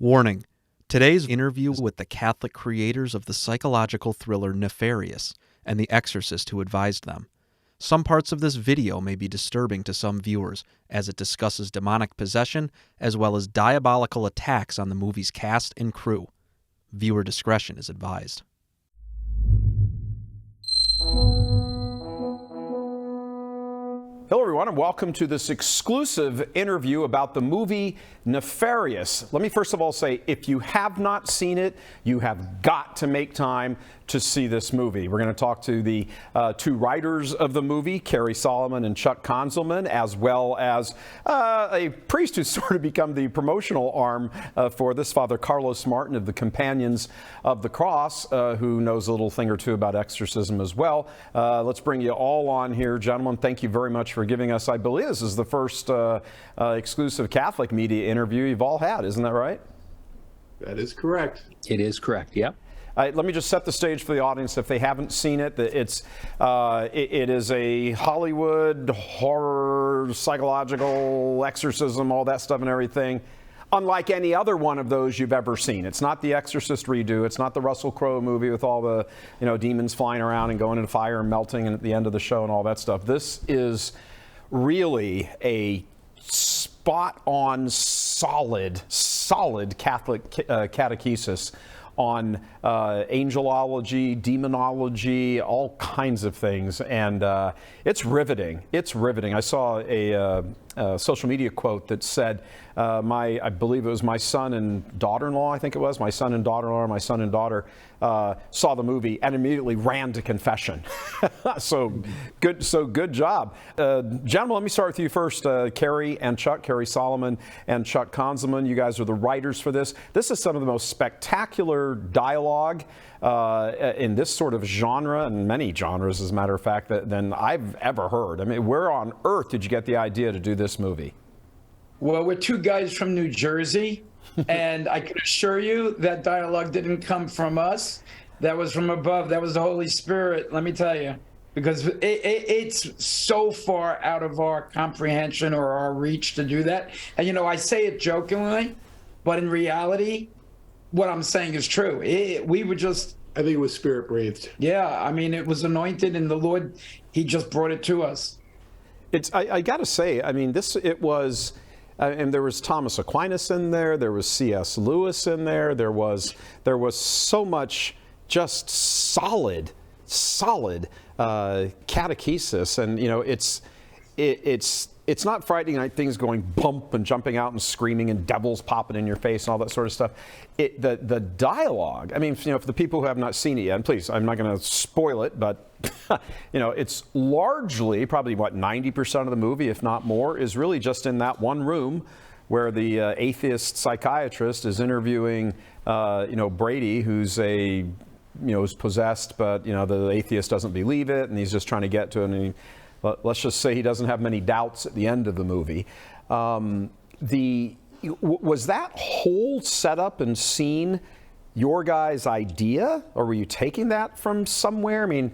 Warning. Today's interview with the Catholic creators of the psychological thriller Nefarious and the exorcist who advised them. Some parts of this video may be disturbing to some viewers as it discusses demonic possession as well as diabolical attacks on the movie's cast and crew. Viewer discretion is advised. Hello, everyone, and welcome to this exclusive interview about the movie Nefarious. Let me first of all say, if you have not seen it, you have got to make time to see this movie. We're going to talk to the two writers of the movie, Cary and Chuck Konzelman, as well as a priest who's sort of become the promotional arm for this, Father Carlos Martin of the Companions of the Cross, who knows a little thing or two about exorcism as well. Let's bring you all on here, gentlemen. Thank you very much for giving us, I believe this is the first exclusive Catholic media interview you've all had, isn't that right? That is correct. It is correct, yep. Let me just set the stage for the audience if they haven't seen it. It is a Hollywood horror, psychological exorcism, all that stuff and everything, unlike any other one of those you've ever seen. It's not the Exorcist redo. It's not the Russell Crowe movie with all the demons flying around and going into fire and melting and at the end of the show and all that stuff. This is really a spot-on, solid Catholic catechesis on angelology, demonology, all kinds of things, and it's riveting. It's riveting. I saw a social media quote that said, I believe it was my son and daughter-in-law, I think it was, my son and daughter-in-law, my son and daughter saw the movie and immediately ran to confession. So good job. Gentlemen, let me start with you first, Cary and Chuck, Cary Solomon and Chuck Konzelman. You guys are the writers for this. This is some of the most spectacular dialogue in this sort of genre, and many genres, as a matter of fact, than I've ever heard. I mean, where on earth did you get the idea to do this movie? Well, we're two guys from New Jersey, and I can assure you that dialogue didn't come from us. That was from above. That was the Holy Spirit, let me tell you, because it's so far out of our comprehension or our reach to do that. And, I say it jokingly, but in reality, what I'm saying is true. We were just... I think it was Spirit breathed. Yeah, I mean, it was anointed, and the Lord, He just brought it to us. I got to say, I mean, it was... and there was Thomas Aquinas in there. There was C.S. Lewis in there. There was so much just solid catechesis, and it's not Friday night things going bump and jumping out and screaming and devils popping in your face and all that sort of stuff. The dialogue. I mean, for the people who have not seen it yet, and please, I'm not going to spoil it, but it's largely, probably 90% of the movie, if not more, is really just in that one room where the atheist psychiatrist is interviewing, Brady, who's is possessed, but the atheist doesn't believe it, and he's just trying to get to it. And let's just say he doesn't have many doubts at the end of the movie. Was that whole setup and scene your guys' idea, or were you taking that from somewhere? I mean,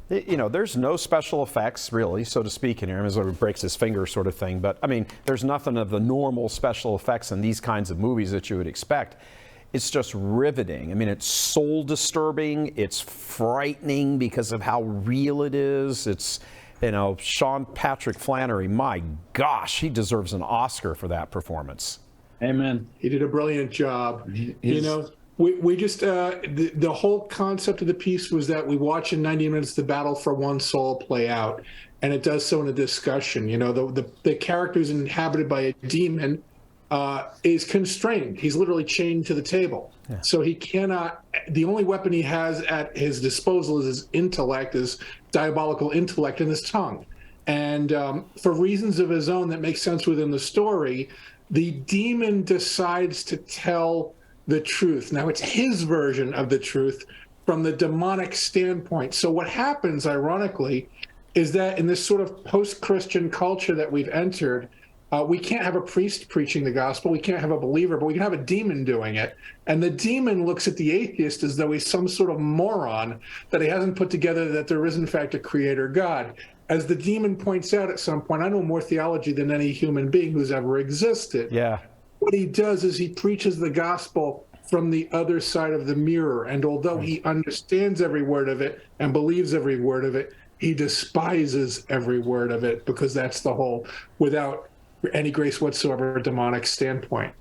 there's no special effects, really, so to speak, in here. As it breaks his finger sort of thing. But, I mean, there's nothing of the normal special effects in these kinds of movies that you would expect. It's just riveting. I mean, it's soul-disturbing. It's frightening because of how real it is. It's, Sean Patrick Flanery, my gosh, he deserves an Oscar for that performance. Amen. He did a brilliant job. We just, the whole concept of the piece was that we watch in 90 minutes the battle for one soul play out, and it does so in a discussion. The character who's inhabited by a demon is constrained. He's literally chained to the table. Yeah. So he cannot, the only weapon he has at his disposal is his intellect, his diabolical intellect and his tongue. And for reasons of his own that make sense within the story, the demon decides to tell the truth. Now, it's his version of the truth from the demonic standpoint. So what happens, ironically, is that in this sort of post-Christian culture that we've entered, we can't have a priest preaching the gospel. We can't have a believer, but we can have a demon doing it. And the demon looks at the atheist as though he's some sort of moron, that he hasn't put together that there is, in fact, a creator God. As the demon points out at some point, I know more theology than any human being who's ever existed. Yeah. what he does is he preaches the gospel from the other side of the mirror. And although he understands every word of it and believes every word of it, he despises every word of it, because that's the whole, without any grace whatsoever, demonic standpoint.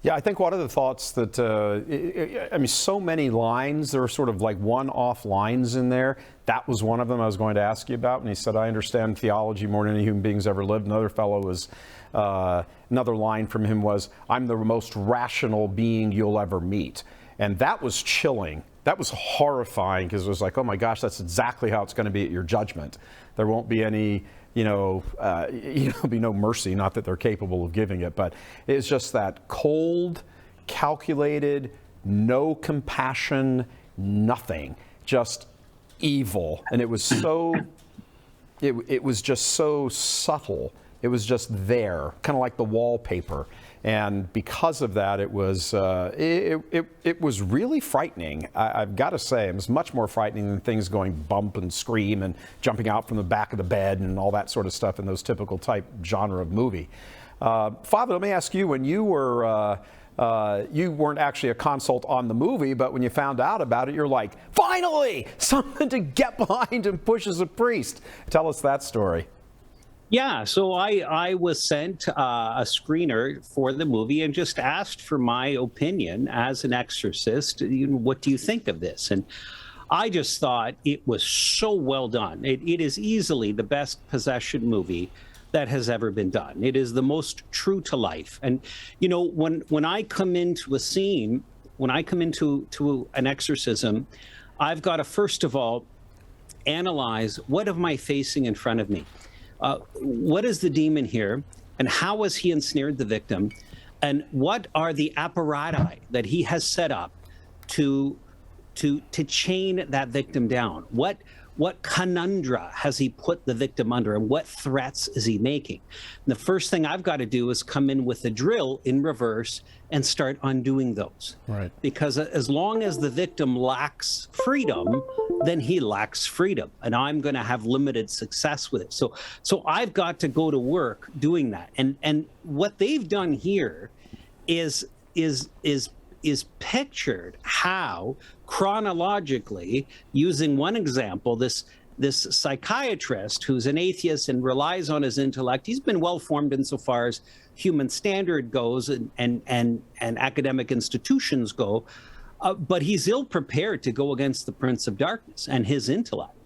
Yeah, I think one of the thoughts that, I mean, so many lines, there are sort of like one-off lines in there. That was one of them I was going to ask you about. And he said, I understand theology more than any human beings ever lived. Another fellow was, another line from him was, I'm the most rational being you'll ever meet. And that was chilling. That was horrifying, because it was like, oh my gosh, that's exactly how it's going to be at your judgment. There won't be any, be no mercy, not that they're capable of giving it, but it's just that cold, calculated, no compassion, nothing, just evil. And it was so, it was just so subtle. It was just there, kind of like the wallpaper. And because of that, it was really frightening. I've got to say, it was much more frightening than things going bump and scream and jumping out from the back of the bed and all that sort of stuff in those typical type genre of movie. Father, let me ask you, when you were, you weren't actually a consult on the movie, but when you found out about it, you're like, finally, something to get behind and push as a priest. Tell us that story. Yeah, so I was sent a screener for the movie and just asked for my opinion as an exorcist. What do you think of this? And I just thought it was so well done. It is easily the best possession movie that has ever been done. It is the most true to life. And, when I come into a scene, when I come into an exorcism, I've got to, first of all, analyze, what am I facing in front of me? What is the demon here, and how has he ensnared the victim, and what are the apparati that he has set up to chain that victim down? What conundra has he put the victim under, and what threats is he making? And the first thing I've got to do is come in with a drill in reverse and start undoing those. Right. Because as long as the victim lacks freedom, then he lacks freedom, and I'm going to have limited success with it. So I've got to go to work doing that. And what they've done here is pictured how chronologically, using one example, this psychiatrist who's an atheist and relies on his intellect. He's been well formed insofar as human standard goes and academic institutions go, but he's ill prepared to go against the Prince of Darkness and his intellect.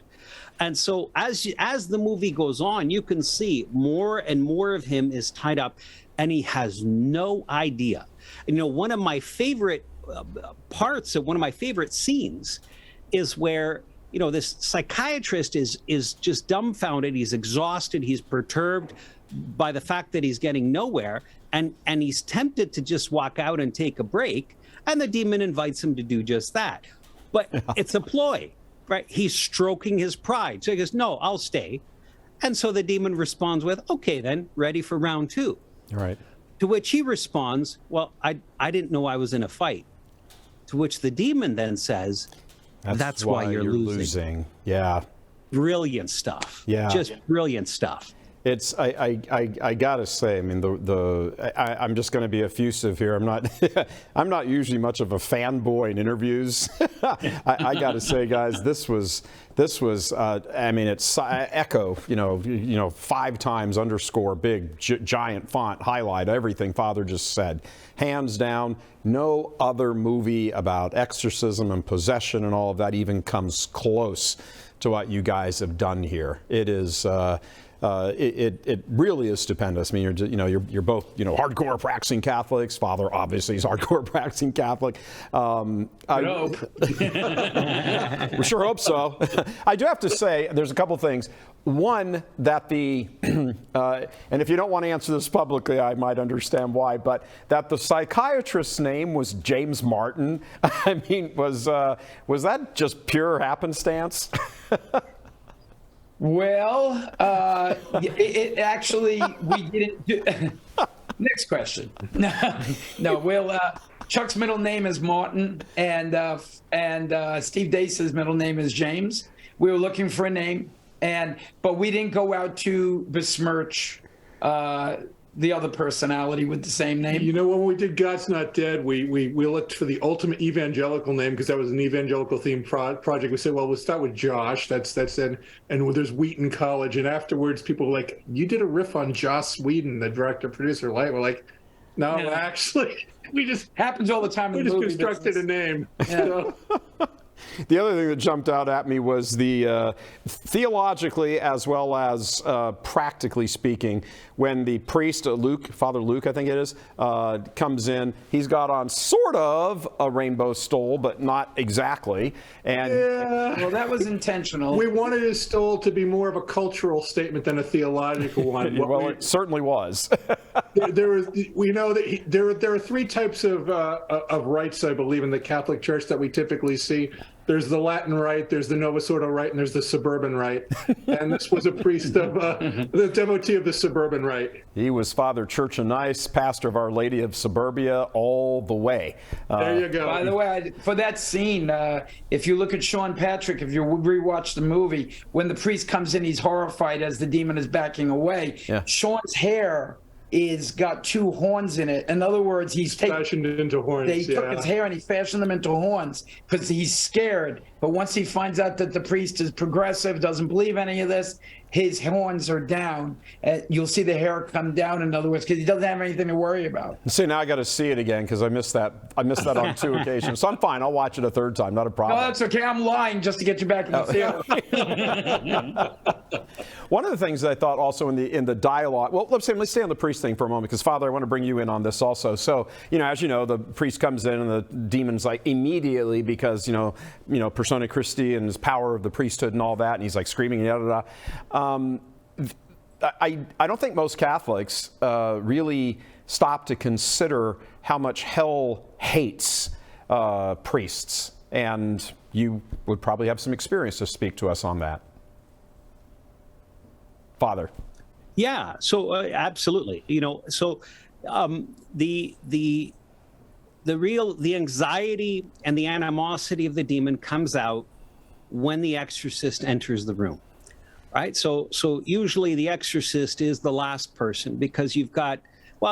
And so as the movie goes on, you can see more and more of him is tied up, and he has no idea. One of my favorite parts of one of my favorite scenes is where this psychiatrist is just dumbfounded. He's exhausted. He's perturbed by the fact that he's getting nowhere, and he's tempted to just walk out and take a break. And the demon invites him to do just that. But it's a ploy, right? He's stroking his pride. So he goes, no, I'll stay. And so the demon responds with, okay, then, ready for round two. Right. To which he responds, well, I didn't know I was in a fight. To which the demon then says, that's why you're losing. Yeah. Brilliant stuff. Yeah. Just brilliant stuff. It's I gotta say, I mean, I'm just going to be effusive here. I'm not usually much of a fanboy in interviews. I gotta say, guys, this was I mean, it's echo, 5 times underscore big giant font highlight everything Father just said. Hands down, no other movie about exorcism and possession and all of that even comes close to what you guys have done here. It is. It really is stupendous. I mean, you're both hardcore practicing Catholics. Father obviously is hardcore practicing Catholic. I hope. We sure hope so. I do have to say, there's a couple things. One, that and if you don't want to answer this publicly, I might understand why, but that the psychiatrist's name was James Martin. I mean, was that just pure happenstance? Well, it actually, we didn't do. Next question. No, Chuck's middle name is Martin, and Steve Dace's middle name is James. We were looking for a name, but we didn't go out to besmirch the other personality with the same name. You know, when we did God's Not Dead, we looked for the ultimate evangelical name because that was an evangelical themed project. We said, well, we'll start with Josh. That's and there's Wheaton College, and afterwards people were like, you did a riff on Joss Whedon, the director producer, right? We're like, no, actually, we just happens all the time. In the movie constructed business. a name. Yeah. So. The other thing that jumped out at me was the theologically as well as practically speaking, when the priest, Father Luke, I think it is, comes in, he's got on sort of a rainbow stole, but not exactly. And well, that was intentional. We wanted his stole to be more of a cultural statement than a theological one. Well, it certainly was. We know that there are three types of rites, I believe, in the Catholic Church that we typically see. There's the Latin rite, there's the Novus Ordo rite, and there's the suburban rite. And this was a priest of the devotee of the suburban rite. He was Father Church and Nice, pastor of Our Lady of Suburbia, all the way. There you go. By the way, for that scene, if you look at Sean Patrick, if you rewatch the movie, when the priest comes in, he's horrified as the demon is backing away. Yeah. Sean's hair is got two horns in it. In other words, he's fashioned into horns. He took his hair and he fashioned them into horns because he's scared. But once he finds out that the priest is progressive, doesn't believe any of this, his horns are down. You'll see the hair come down, in other words, because he doesn't have anything to worry about. See, now I got to see it again because I missed that. I missed that on 2 occasions. So I'm fine. I'll watch it a third time. Not a problem. No, that's okay. I'm lying just to get you back in the theater. One of the things that I thought also in the dialogue. Well, let's stay on the priest thing for a moment, because Father, I want to bring you in on this also. So, as you know, the priest comes in and the demon's like immediately, because persona Christi and his power of the priesthood and all that, and he's like screaming, I don't think most Catholics really stop to consider how much hell hates priests, and you would probably have some experience to speak to us on that. Father. Yeah, so absolutely. The anxiety and the animosity of the demon comes out when the exorcist enters the room. Right? So usually the exorcist is the last person, because you've got,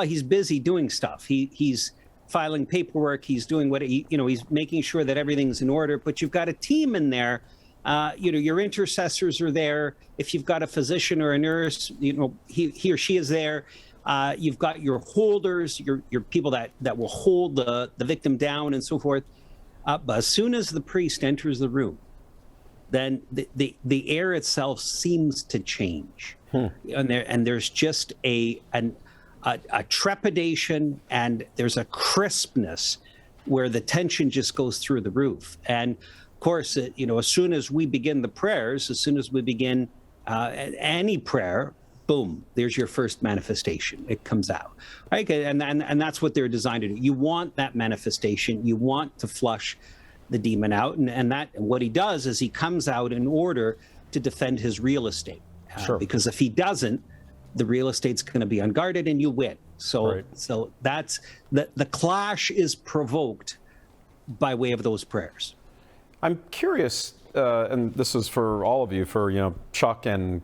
he's busy doing stuff. He's filing paperwork, he's doing he's making sure that everything's in order, but you've got a team in there. Your intercessors are there. If you've got a physician or a nurse, he or she is there. You've got your holders, your people that will hold the victim down and so forth. But as soon as the priest enters the room, then the air itself seems to change, and there's just a trepidation, and there's a crispness where the tension just goes through the roof. And of course, as soon as we begin the prayers, as soon as we begin any prayer, boom, there's your first manifestation. It comes out, right? And that's what they're designed to do. You want that manifestation. You want to flush the demon out, and what he does is he comes out in order to defend his real estate. Sure. Because if he doesn't, the real estate's going to be unguarded and you win. So right. So that's the clash is provoked by way of those prayers. I'm curious, and this is for all of you, for Chuck and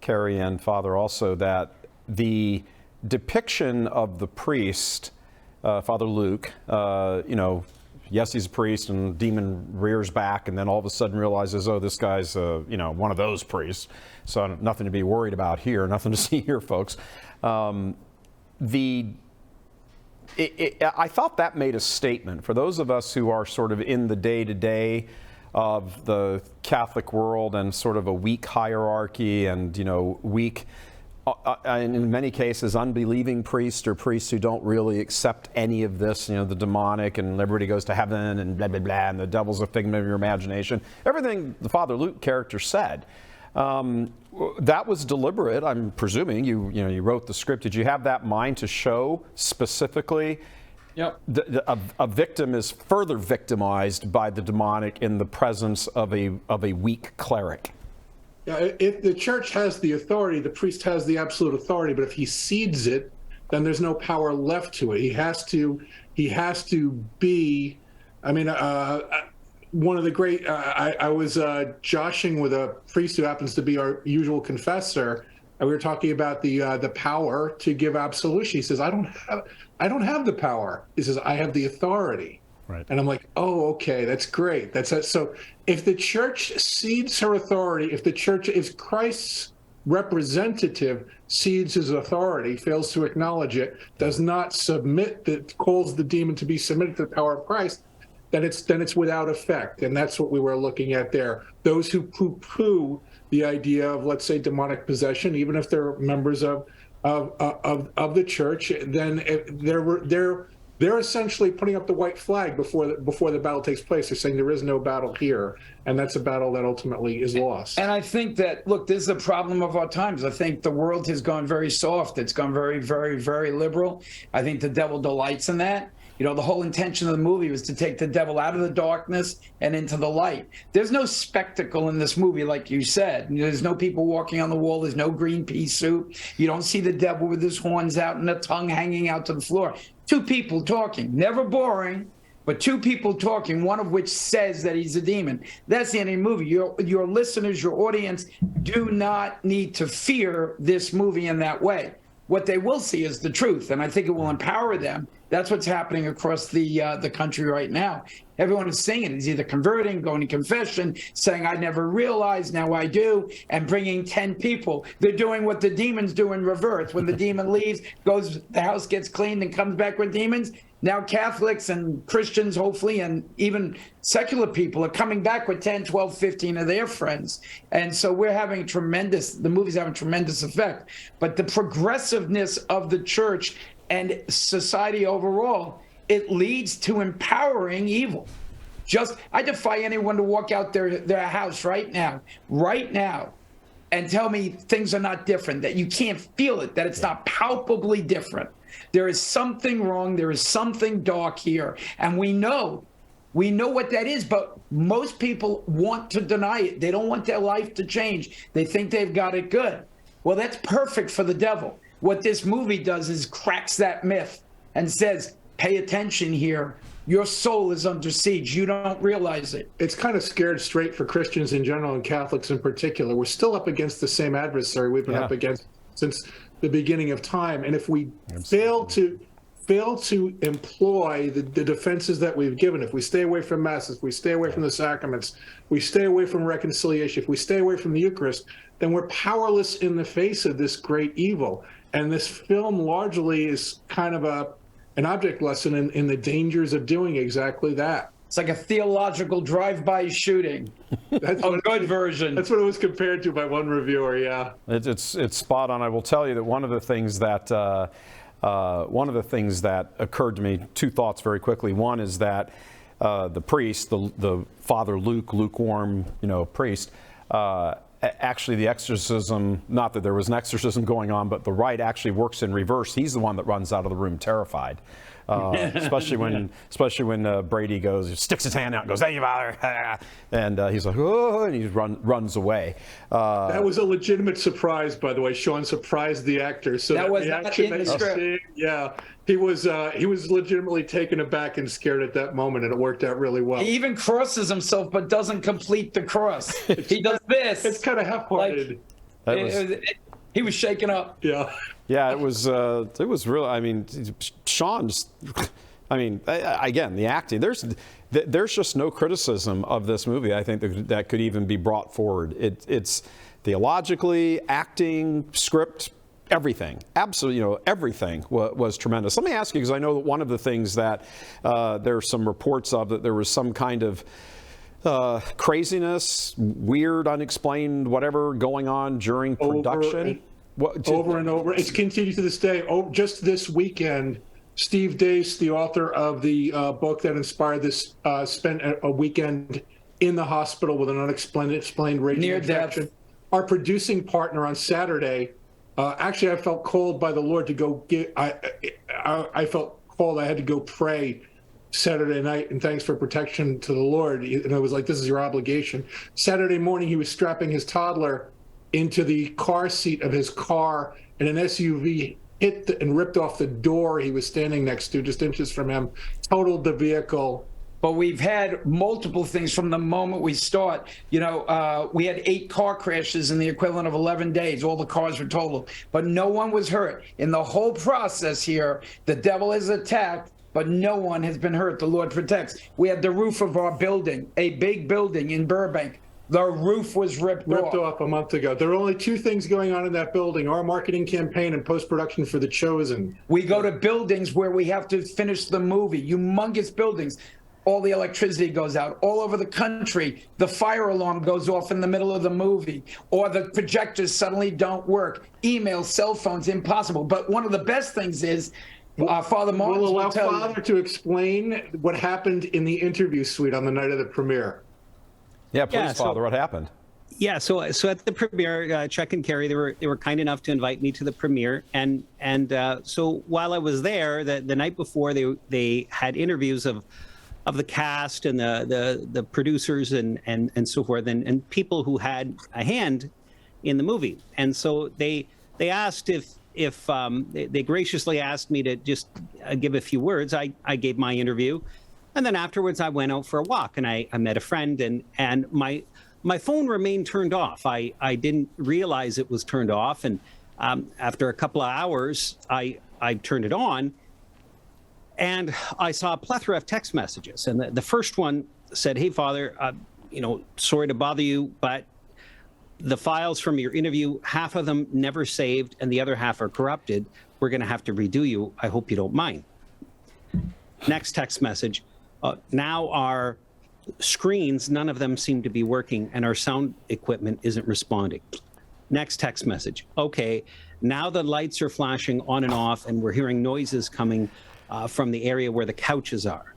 Cary and Father also, that the depiction of the priest, Father Luke, yes, he's a priest, and demon rears back, and then all of a sudden realizes, oh, this guy's one of those priests, so nothing to be worried about here, nothing to see here, folks. I thought that made a statement for those of us who are sort of in the day-to-day of the Catholic world, and sort of a weak hierarchy, and weak, in many cases, unbelieving priests, or priests who don't really accept any of this, the demonic, and everybody goes to heaven, and blah blah blah, and the devil's a figment of your imagination. Everything the Father Luke character said, that was deliberate. I'm presuming you wrote the script. Did you have that mind to show specifically? Yep. A victim is further victimized by the demonic in the presence of a weak cleric. Yeah, if the church has the authority, the priest has the absolute authority, but if he cedes it, then there's no power left to it. He has to be, one of the great, I was joshing with a priest who happens to be our usual confessor, and we were talking about the power to give absolution. He says, I don't have the power. He says, I have the authority. Right. And I'm like, oh, okay, that's great. So if the church cedes her authority, if Christ's representative cedes his authority, fails to acknowledge it, does not submit, that calls the demon to be submitted to the power of Christ, then it's without effect. And that's what we were looking at there. Those who poo-poo the idea of, let's say, demonic possession, even if they're members of the church, then they're essentially putting up the white flag before the battle takes place. They're saying there is no battle here, and that's a battle that ultimately is lost. And I think that, look, this is a problem of our times. I think the world has gone very soft. It's gone very, very, very liberal. I think the devil delights in that. You know, the whole intention of the movie was to take the devil out of the darkness and into the light. There's no spectacle in this movie, like you said. There's no people walking on the wall. There's no green pea soup. You don't see the devil with his horns out and the tongue hanging out to the floor. Two people talking, never boring, but two people talking, one of which says that he's a demon. That's the end of the movie. Your listeners, your audience do not need to fear this movie in that way. What they will see is the truth, and I think it will empower them. That's what's happening across the country right now. Everyone is saying it. Is either converting, going to confession, saying, I never realized, now I do, and bringing 10 people. They're doing what the demons do in reverse. When the demon leaves, goes, the house gets cleaned and comes back with demons. Now Catholics and Christians, hopefully, and even secular people are coming back with 10, 12, 15 of their friends. And so we're having the movie's having tremendous effect. But the progressiveness of the church and society overall, it leads to empowering evil. I defy anyone to walk out their house right now, and tell me things are not different, that you can't feel it, that it's not palpably different. There is something wrong. There is something dark here. And we know what that is, but most people want to deny it. They don't want their life to change. They think they've got it good. Well, that's perfect for the devil. What this movie does is cracks that myth and says, pay attention here. Your soul is under siege. You don't realize it. It's kind of scared straight for Christians in general and Catholics in particular. We're still up against the same adversary we've been up against since the beginning of time. And if we fail to employ the defenses that we've given, if we stay away from Mass, if we stay away from the sacraments, we stay away from reconciliation, if we stay away from the Eucharist, then we're powerless in the face of this great evil. And this film largely is kind of an object lesson in the dangers of doing exactly that. It's like a theological drive-by shooting. That's a good version. That's what it was compared to by one reviewer. Yeah, it's spot on. I will tell you that one of the things that occurred to me, two thoughts very quickly. One is that the priest, the Father lukewarm, priest. Actually, the exorcism, not that there was an exorcism going on, but the rite actually works in reverse. He's the one that runs out of the room terrified, especially when Brady sticks his hand out and goes, "Thank you, Father," and he's like, "Oh," and he runs away. That was a legitimate surprise, by the way. Sean surprised the actor. So that was not in the script. Yeah. He was legitimately taken aback and scared at that moment, and it worked out really well. He even crosses himself, but doesn't complete the cross. He does this. It's kind of half-hearted. He was shaken up. Yeah. Yeah, it was real. I mean, Sean's. I mean, again, the acting. There's just no criticism of this movie. I think that could even be brought forward. It's theologically, acting, script. Everything, absolutely, everything was tremendous. Let me ask you, because I know that one of the things that there are some reports of, that there was some kind of craziness, weird, unexplained, whatever going on during production. Over and over. It's continued to this day. Just this weekend, Steve Dace, the author of the book that inspired this, spent a weekend in the hospital with an unexplained raging infection. Our producing partner on Saturday. Actually, I felt called by the Lord to go I felt called. I had to go pray Saturday night, and thanks for protection to the Lord. And I was like, this is your obligation. Saturday morning, he was strapping his toddler into the car seat of his car, and an SUV hit and ripped off the door he was standing next to, just inches from him, totaled the vehicle, But we've had multiple things from the moment we start. You know, we had 8 car crashes in the equivalent of 11 days. All the cars were totaled, but no one was hurt. In the whole process here, the devil is attacked, but no one has been hurt. The Lord protects. We had the roof of our building, a big building in Burbank. The roof was ripped off a month ago. There are only 2 things going on in that building: our marketing campaign and post-production for The Chosen. We go to buildings where we have to finish the movie, humongous buildings. All the electricity goes out all over the country. The fire alarm goes off in the middle of the movie, or the projectors suddenly don't work. Email, cell phones, impossible. But one of the best things is Father Martin will allow Father to explain what happened in the interview suite on the night of the premiere. Yeah, please, Father, what happened? Yeah, so at the premiere, Chuck and Cary, they were kind enough to invite me to the premiere, and so while I was there, the night before, they had interviews of the cast and the producers and so forth, and people who had a hand in the movie. And so they asked if they graciously asked me to just give a few words. I gave my interview, and then afterwards I went out for a walk, and I met a friend, and my phone remained turned off. I didn't realize it was turned off, and after a couple of hours I turned it on. And I saw a plethora of text messages. And the first one said, "Hey, Father, sorry to bother you, but the files from your interview, half of them never saved and the other half are corrupted. We're going to have to redo you. I hope you don't mind." Next text message, "Now our screens, none of them seem to be working, and our sound equipment isn't responding." Next text message, "Okay, now the lights are flashing on and off, and we're hearing noises coming from the area where the couches are.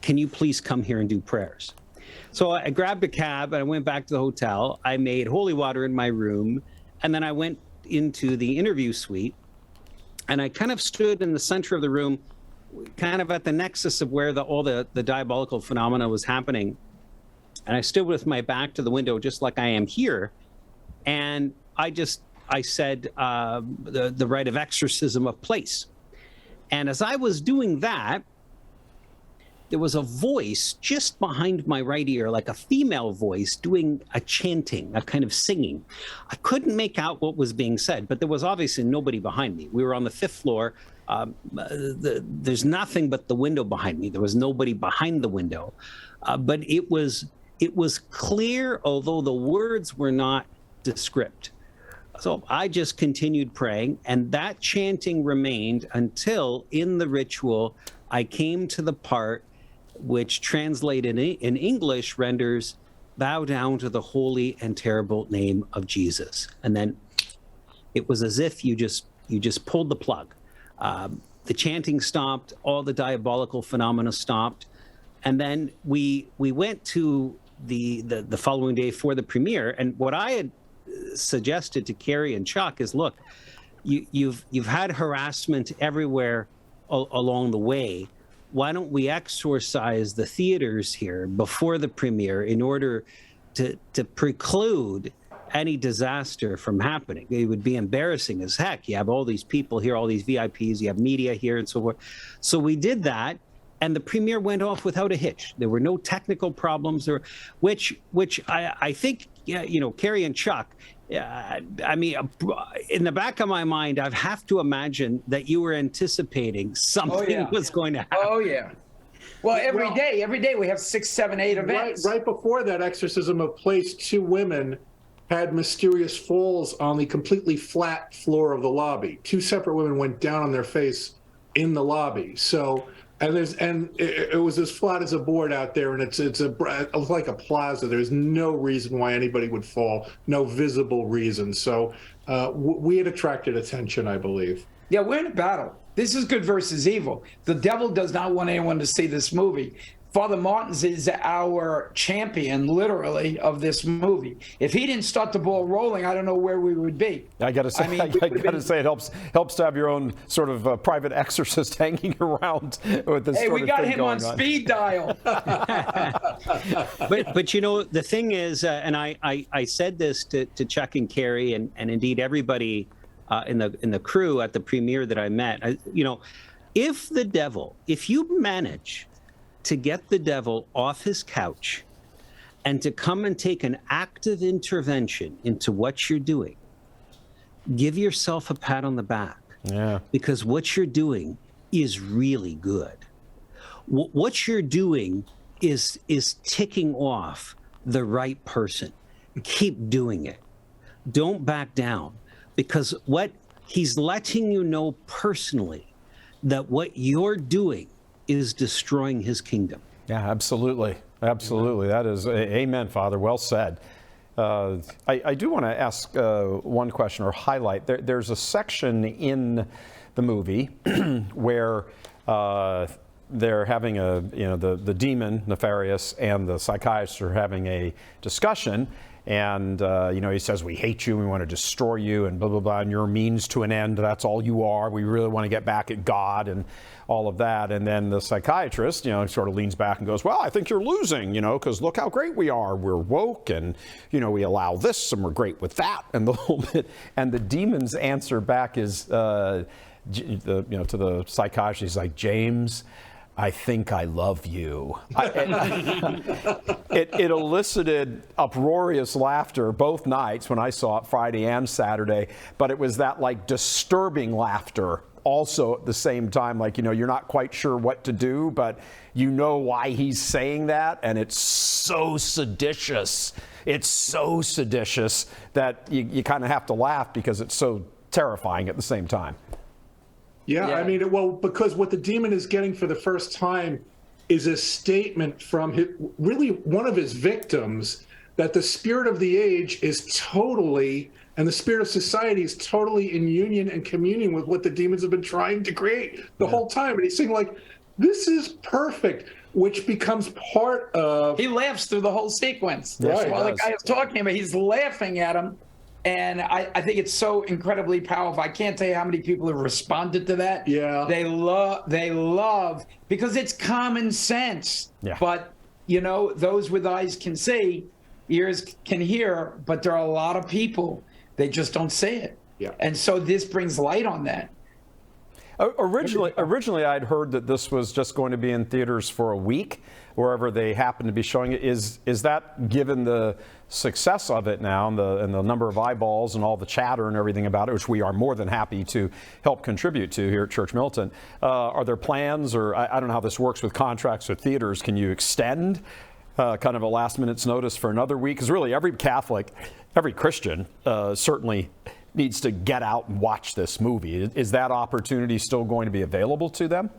Can you please come here and do prayers?" So I grabbed a cab and I went back to the hotel. I made holy water in my room, and then I went into the interview suite, and I kind of stood in the center of the room, kind of at the nexus of where all the diabolical phenomena was happening. And I stood with my back to the window, just like I am here. And I said the rite of exorcism of place. And as I was doing that, there was a voice just behind my right ear, like a female voice doing a chanting, a kind of singing. I couldn't make out what was being said, but there was obviously nobody behind me. We were on the 5th floor. There's nothing but the window behind me. There was nobody behind the window. But it was clear, although the words were not descript. So I just continued praying, and that chanting remained until in the ritual I came to the part which translated in English renders, "Bow down to the holy and terrible name of Jesus." And then it was as if you just pulled the plug. The chanting stopped, all the diabolical phenomena stopped, and then we went to the following day for the premiere. And what I had suggested to Cary and Chuck is, look, you've had harassment everywhere along the way. Why don't we exorcise the theaters here before the premiere in order to preclude any disaster from happening? It would be embarrassing as heck. You have all these people here, all these VIPs, you have media here and so forth. So we did that, and the premiere went off without a hitch. There were no technical problems, which I think, Cary and Chuck, I mean, in the back of my mind, I have to imagine that you were anticipating something was going to happen. Oh, yeah. Well, every day we have 6, 7, 8 events. Right before that exorcism of place, 2 women had mysterious falls on the completely flat floor of the lobby. 2 separate women went down on their face in the lobby. So, and it was as flat as a board out there, and it's like a plaza. There's no reason why anybody would fall, no visible reason. So we had attracted attention, I believe. Yeah, we're in a battle. This is good versus evil. The devil does not want anyone to see this movie. Father Martins is our champion, literally, of this movie. If he didn't start the ball rolling, I don't know where we would be. I got to say, it helps to have your own sort of private exorcist hanging around with this. Hey, we got him on speed dial. But the thing is, and I said this to Chuck and Cary, and indeed everybody in the crew at the premiere that I met. If you manage to get the devil off his couch and to come and take an active intervention into what you're doing, give yourself a pat on the back. Yeah. Because what you're doing is really good. What you're doing is ticking off the right person. Keep doing it. Don't back down, because what he's letting you know personally that what you're doing is destroying his kingdom. Yeah, absolutely. Absolutely. That is, amen, Father. Well said. I do want to ask one question or highlight. There's a section in the movie where they're having the demon, Nefarious, and the psychiatrist are having a discussion. And, he says, we hate you, we want to destroy you, and blah, blah, blah, and you're a means to an end, that's all you are. We really want to get back at God and all of that. And then the psychiatrist, sort of leans back and goes, well, I think you're losing, because look how great we are. We're woke, and, we allow this, and we're great with that, and the whole bit. And the demon's answer back is, to the psychiatrist, he's like, James, I think I love you. It elicited uproarious laughter both nights when I saw it, Friday and Saturday, but it was that disturbing laughter also at the same time, you're not quite sure what to do, but you know why he's saying that, and it's so seditious. It's so seditious that you kind of have to laugh because it's so terrifying at the same time. Yeah, I mean, because what the demon is getting for the first time is a statement from really one of his victims that the spirit of the age is totally, and the spirit of society is totally in union and communion with what the demons have been trying to create the whole time. And he's saying, this is perfect, which becomes part of... He laughs through the whole sequence. Right. While the guy is talking about, he's laughing at him. And I think it's so incredibly powerful. I can't tell you how many people have responded to that. Yeah. They love, because it's common sense. Yeah. But, those with eyes can see, ears can hear, but there are a lot of people, they just don't see it. Yeah. And so this brings light on that. Originally, I'd heard that this was just going to be in theaters for a week, wherever they happen to be showing it. Is that, given the success of it now and the number of eyeballs and all the chatter and everything about it, which we are more than happy to help contribute to here at Church Militant, are there plans, or I don't know how this works with contracts with theaters, can you extend kind of a last minute's notice for another week? Because really every Catholic, every Christian certainly needs to get out and watch this movie. Is that opportunity still going to be available to them?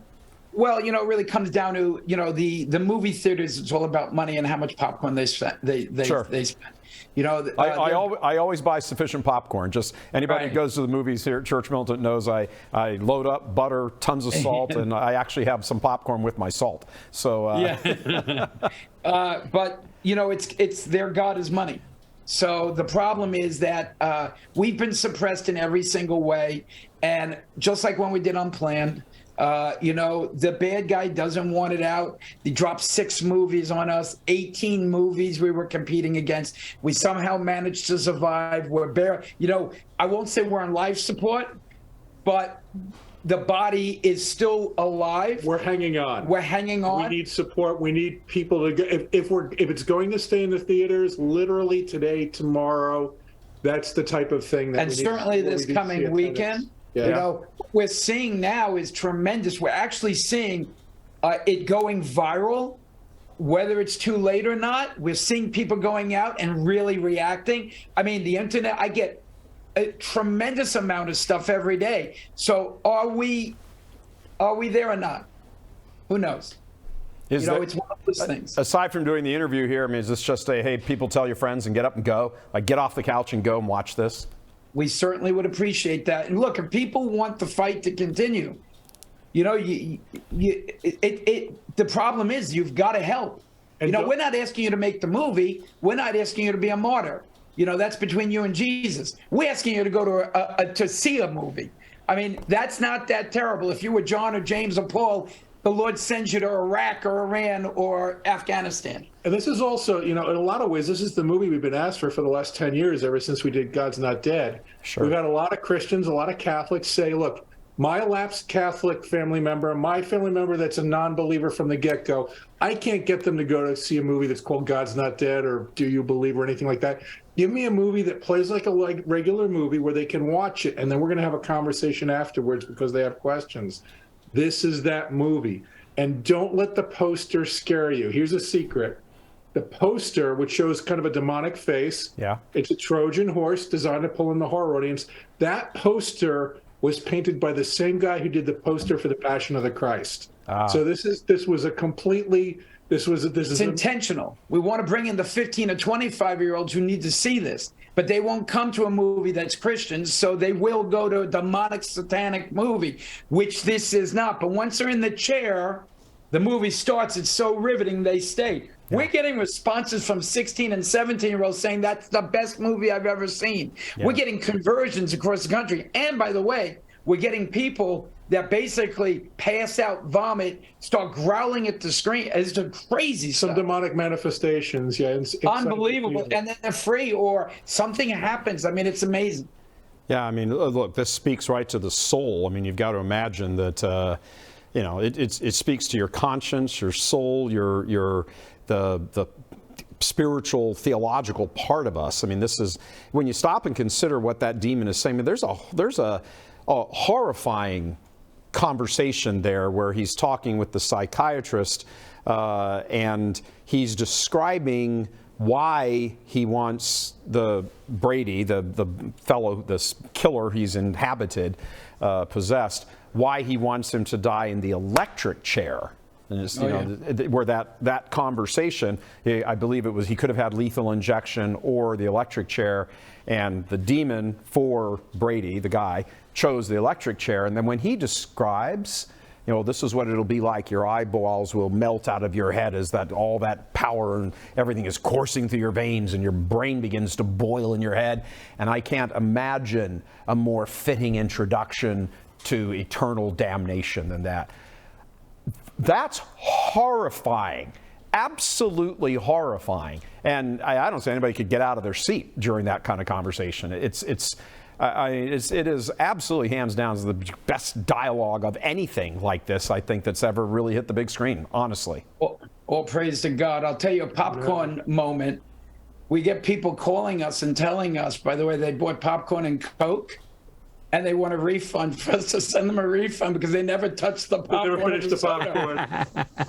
Well, it really comes down to, the movie theaters, it's all about money and how much popcorn they spend. Sure. They spend. I always buy sufficient popcorn. Just anybody who goes to the movies here at Church Militant knows I load up butter, tons of salt, and I actually have some popcorn with my salt. So yeah. But it's their God is money. So the problem is that we've been suppressed in every single way, and just like when we did Unplanned. The bad guy doesn't want it out. He dropped 6 movies on us, 18 movies we were competing against. We somehow managed to survive. I won't say we're on life support, but the body is still alive. We're hanging on. We need support. We need people to go. If it's going to stay in the theaters, literally today, tomorrow, that's the type of thing that. And certainly this coming weekend. Yeah. What we're seeing now is tremendous. We're actually seeing it going viral, whether it's too late or not. We're seeing people going out and really reacting. I mean, the internet, I get a tremendous amount of stuff every day. So are we there or not? Who knows? It's one of those things. Aside from doing the interview here, is this just hey, people tell your friends and get up and go? Get off the couch and go and watch this? We certainly would appreciate that. And look, if people want the fight to continue, the problem is you've got to help. And we're not asking you to make the movie. We're not asking you to be a martyr. That's between you and Jesus. We're asking you to go to see a movie. I mean, that's not that terrible. If you were John or James or Paul, the Lord sends you to Iraq or Iran or Afghanistan. And this is also, in a lot of ways, this is the movie we've been asked for the last 10 years, ever since we did God's Not Dead. Sure. We've had a lot of Christians, a lot of Catholics say, look, my lapsed Catholic family member, my family member that's a non-believer from the get-go, I can't get them to go to see a movie that's called God's Not Dead or Do You Believe or anything like that. Give me a movie that plays like a regular movie where they can watch it, and then we're going to have a conversation afterwards because they have questions. This is that movie. And don't let the poster scare you. Here's a secret. The poster, which shows kind of a demonic face, it's a Trojan horse designed to pull in the horror audience. That poster was painted by the same guy who did the poster for the Passion of the Christ. So this was intentional. We want to bring in the 15 or 25-year-olds who need to see this, but they won't come to a movie that's Christian, so they will go to a demonic, satanic movie, which this is not. But once they're in the chair, the movie starts. It's so riveting, they stay. Yeah. We're getting responses from 16 and 17-year-olds saying that's the best movie I've ever seen. Yeah. We're getting conversions across the country. And by the way, we're getting people that basically pass out, vomit, start growling at the screen. It's just crazy stuff. Some demonic manifestations, yeah. It's unbelievable. And then they're free or something happens. I mean, it's amazing. Yeah, I mean, look, this speaks right to the soul. I mean, you've got to imagine that, you know, it speaks to your conscience, your soul, the spiritual, theological part of us. I mean, this is, when you stop and consider what that demon is saying, I mean, there's a horrifying conversation there where he's talking with the psychiatrist and he's describing why he wants the Brady, the fellow, this killer he's inhabited, possessed, why he wants him to die in the electric chair. And it's, where that conversation, I believe it was, he could have had lethal injection or the electric chair, and the demon for Brady, the guy, chose the electric chair. And then when he describes, you know, this is what it'll be like, your eyeballs will melt out of your head as that all that power and everything is coursing through your veins and your brain begins to boil in your head. And I can't imagine a more fitting introduction to eternal damnation than that. That's horrifying, absolutely horrifying. And I don't say anybody could get out of their seat during that kind of conversation. It is absolutely hands down the best dialogue of anything like this, I think, that's ever really hit the big screen, honestly. All praise to God. I'll tell you a popcorn moment. We get people calling us and telling us, by the way, they bought popcorn and Coke, and they want a refund for us to send them a refund because they never touched the popcorn. They never finished the popcorn.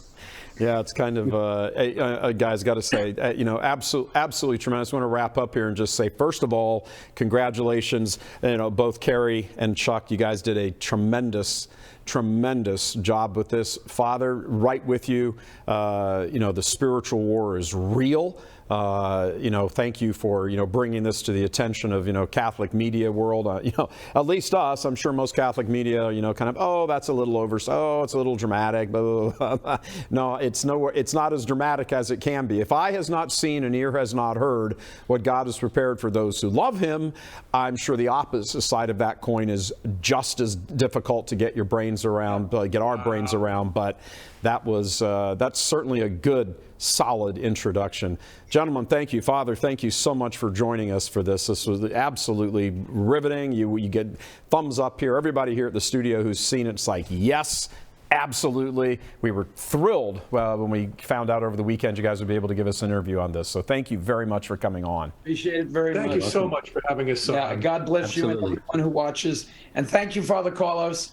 Yeah, it's kind of, guys, got to say, you know, absolutely tremendous. I want to wrap up here and just say, first of all, congratulations, you know, both Cary and Chuck. You guys did a tremendous job with this. Father, right with you. You know, the spiritual war is real. You know, thank you for, you know, bringing this to the attention of, you know, Catholic media world. You know, at least us, I'm sure most Catholic media, you know, kind of, oh, that's a little it's a little dramatic. Blah, blah, blah. No, it's not as dramatic as it can be. If eye has not seen and ear has not heard what God has prepared for those who love him, I'm sure the opposite side of that coin is just as difficult to get your brains around, get our brains around. But that's certainly a good, solid introduction. Gentlemen, thank you. Father, thank you so much for joining us for this. This was absolutely riveting. You get thumbs up here. Everybody here at the studio who's seen it's like, yes, absolutely. We were thrilled when we found out over the weekend you guys would be able to give us an interview on this. So thank you very much for coming on. Appreciate it very much. Thank you so much for having us on. Yeah, God bless you and everyone who watches. And thank you, Father Carlos.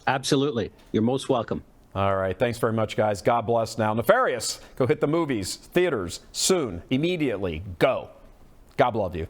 Absolutely. You're most welcome. All right. Thanks very much, guys. God bless now. Nefarious, go hit the movies, theaters, soon, immediately. Go. God love you.